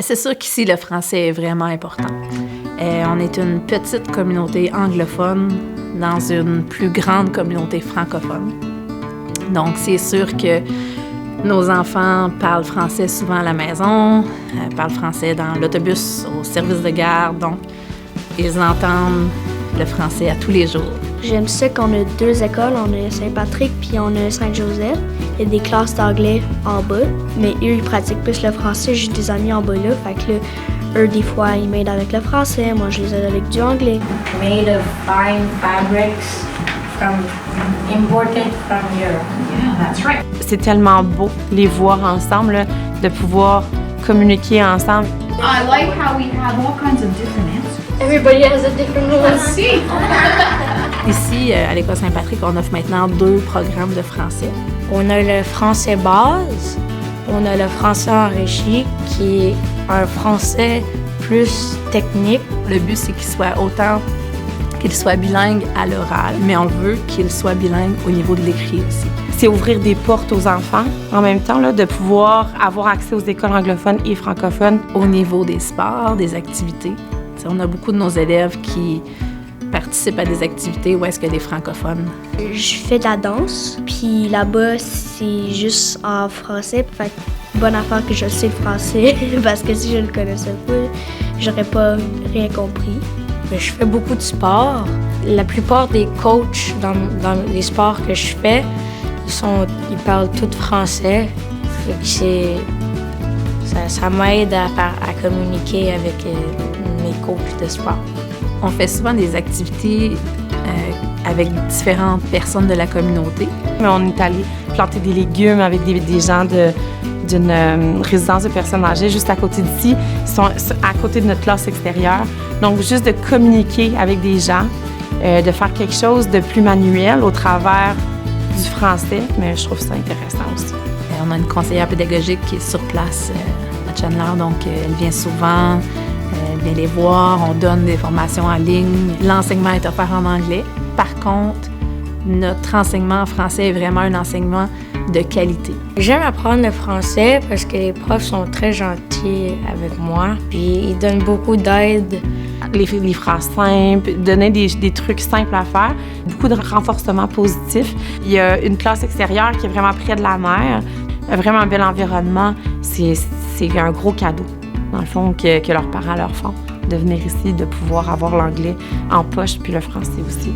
C'est sûr qu'ici, le français est vraiment important. On est une petite communauté anglophone dans une plus grande communauté francophone. Donc, c'est sûr que nos enfants parlent français souvent à la maison, parlent français dans l'autobus, au service de garde. Donc, ils entendent le français à tous les jours. J'aime ça qu'on a 2 écoles. On a Saint-Patrick puis on a Saint-Joseph. Il y a des classes d'anglais en bas, mais eux, ils pratiquent plus le français. J'ai des amis en bas là, fait que là, eux, des fois, ils m'aident avec le français. Moi, je les aide avec du anglais. Made of fine fabrics imported from Europe. Yeah, that's right. C'est tellement beau les voir ensemble, là, de pouvoir communiquer ensemble. I like how we have all kinds of different answers. Everybody has a different one. Let's see. Ici, à l'École Saint-Patrick, on offre maintenant 2 programmes de français. On a le français base, on a le français enrichi, qui est un français plus technique. Le but, c'est qu'il soit bilingue à l'oral, mais on veut qu'il soit bilingue au niveau de l'écrit aussi. C'est ouvrir des portes aux enfants, en même temps, là, de pouvoir avoir accès aux écoles anglophones et francophones. Au niveau des sports, des activités, t'sais, on a beaucoup de nos élèves qui participent à des activités où est-ce qu'il y a des francophones. Je fais de la danse, puis là-bas, c'est juste en français. Fait que bonne affaire que je sais le français, parce que si je le connaissais pas, j'aurais pas rien compris. Je fais beaucoup de sport. La plupart des coachs dans les sports que je fais, ils parlent tous français. Fait que ça m'aide à communiquer avec mes coachs de sport. On fait souvent des activités avec différentes personnes de la communauté. On est allé planter des légumes avec des gens d'une résidence de personnes âgées juste à côté d'ici. Ils sont à côté de notre classe extérieure. Donc, juste de communiquer avec des gens, de faire quelque chose de plus manuel au travers du français, mais je trouve ça intéressant aussi. On a une conseillère pédagogique qui est sur place à Chandler, donc elle vient souvent, elle vient les voir, on donne des formations en ligne. L'enseignement est offert en anglais. Par contre, notre enseignement en français est vraiment un enseignement de qualité. J'aime apprendre le français parce que les profs sont très gentils avec moi, puis ils donnent beaucoup d'aide. Les phrases simples, donner des trucs simples à faire, beaucoup de renforcement positif. Il y a une classe extérieure qui est vraiment près de la mer, vraiment un bel environnement. C'est un gros cadeau, dans le fond, que leurs parents leur font, de venir ici, de pouvoir avoir l'anglais en poche, puis le français aussi.